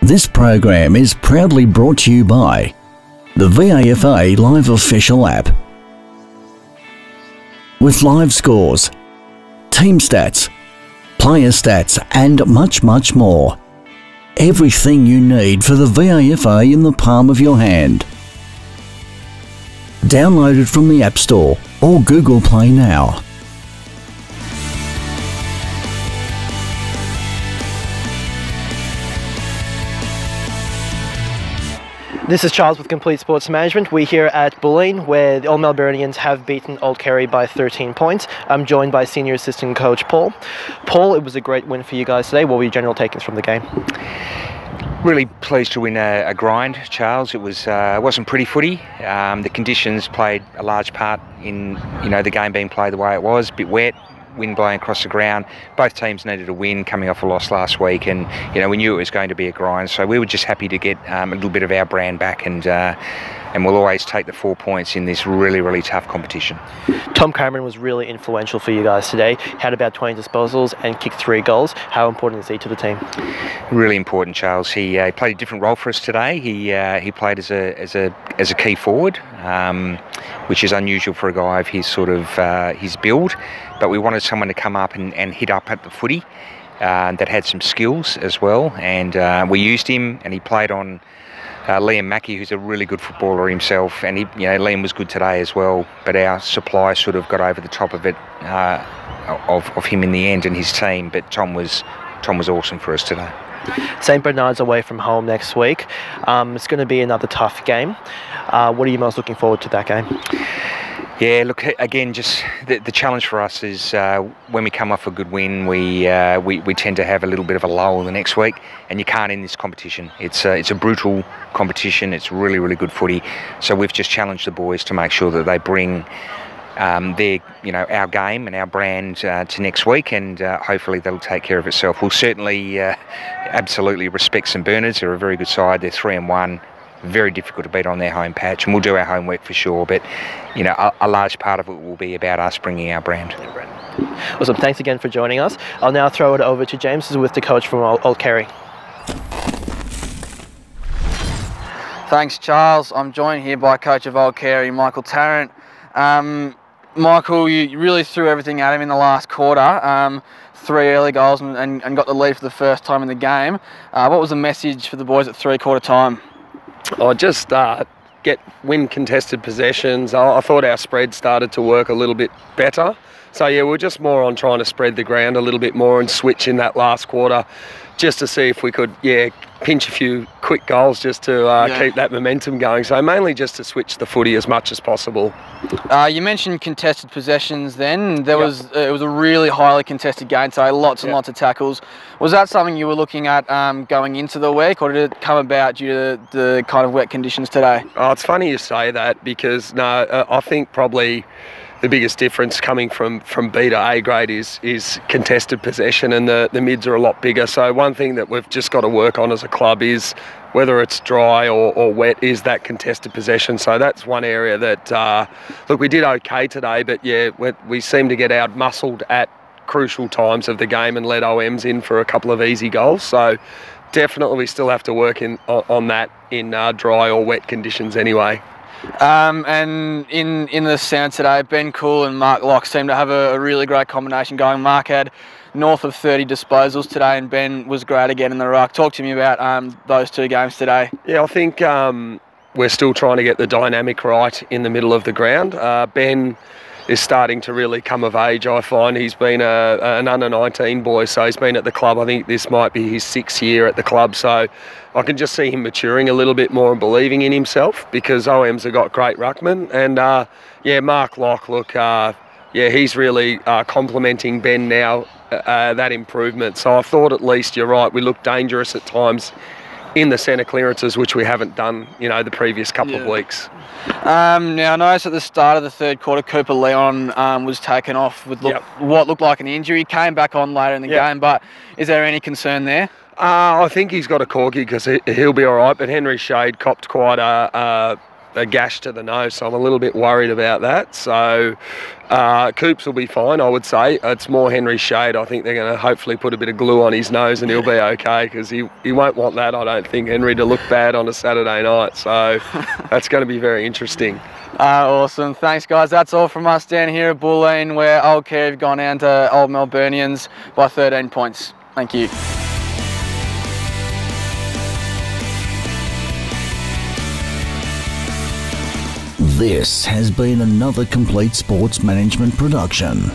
This program is proudly brought to you by the VAFA Live Official app. With live scores, team stats, player stats and much more. Everything you need for the VAFA in the palm of your hand. Download it from the App Store or Google Play now. This is Charles with Complete Sports Management. We're here at Bulleen, where the Old Melburnians have beaten Old Carey by 13 points. I'm joined by Senior Assistant Coach Paul. Paul, it was a great win for you guys today. What were your general takings from the game? Really pleased to win a grind, Charles. It wasn't pretty footy. The conditions played a large part in the game being played the way it was. A bit wet, wind blowing across the ground. Both teams needed a win coming off a loss last week, and we knew it was going to be a grind. So we were just happy to get a little bit of our brand back, and we'll always take the 4 points in this really tough competition. Tom Cameron was really influential for you guys today. Had about 20 disposals and kicked 3 goals. How important is he to the team? Really important, Charles. He played a different role for us today. He played as a key forward, which is unusual for a guy of his his build. But we wanted someone to come up and hit up at the footy that had some skills as well. And we used him, and he played on Liam Mackey, who's a really good footballer himself, and Liam was good today as well. But our supply sort of got over the top of it, of him in the end and his team. But Tom was awesome for us today. St Bernard's away from home next week. It's going to be another tough game. What are you most looking forward to that game? Yeah, look, again, just the challenge for us is when we come off a good win, we tend to have a little bit of a lull the next week, and you can't in this competition. It's a brutal competition. It's really good footy. So we've just challenged the boys to make sure that they bring our game and our brand to next week, and hopefully that'll take care of itself. We'll certainly absolutely respect St Bernard's. They're a very good side. They're 3-1. Very difficult to beat on their home patch, and we'll do our homework for sure. But a large part of it will be about us bringing our brand. Awesome. Thanks again for joining us. I'll now throw it over to James, who's with the coach from Old Carey. Thanks, Charles. I'm joined here by coach of Old Carey, Michael Tarrant. Michael, you really threw everything at him in the last quarter. 3 early goals and got the lead for the first time in the game. What was the message for the boys at 3/4 time? Just win contested possessions. I thought our spread started to work a little bit better. So yeah, we're just more on trying to spread the ground a little bit more and switch in that last quarter, just to see if we could pinch a few quick goals just to keep that momentum going. So mainly just to switch the footy as much as possible. You mentioned contested possessions then. It was a really highly contested game today, lots and lots of tackles. Was that something you were looking at going into the week, or did it come about due to the kind of wet conditions today? Oh, it's funny you say that, because I think probably the biggest difference coming from B to A grade is contested possession, and the mids are a lot bigger. So one thing that we've just got to work on as a club is, whether it's dry or wet, is that contested possession. So that's one area that, look, we did okay today, but yeah, we seem to get out-muscled at crucial times of the game and let OMs in for a couple of easy goals. So definitely we still have to work on that in dry or wet conditions anyway. And in the sound today, Ben Cool and Mark Locke seemed to have a really great combination going. Mark had north of 30 disposals today, and Ben was great again in the ruck. Talk to me about those 2 games today. Yeah, I think we're still trying to get the dynamic right in the middle of the ground. Ben is starting to really come of age, I find. He's been an under-19 boy, so he's been at the club. I think this might be his 6th year at the club, so I can just see him maturing a little bit more and believing in himself, because OMs have got great ruckmen. And Mark Locke, look, he's really complimenting Ben now, that improvement. So I thought, at least, you're right, we look dangerous at times in the centre clearances, which we haven't done, the previous couple of weeks. Now, I noticed at the start of the 3rd quarter, Cooper Leon was taken off with what looked like an injury. He came back on later in the game, but is there any concern there? I think he's got a corky, because he'll be all right, but Henry Shade copped quite a a gash to the nose, so I'm a little bit worried about that. So Coops will be fine, I would say. It's more Henry Shade. I think they're going to hopefully put a bit of glue on his nose and he'll be okay, because he won't want that, I don't think, Henry, to look bad on a Saturday night. So that's going to be very interesting. Awesome. Thanks, guys. That's all from us down here at Bulleen, where Old Carey have gone down to Old Melburnians by 13 points. Thank you. This has been another Complete Sports Management production.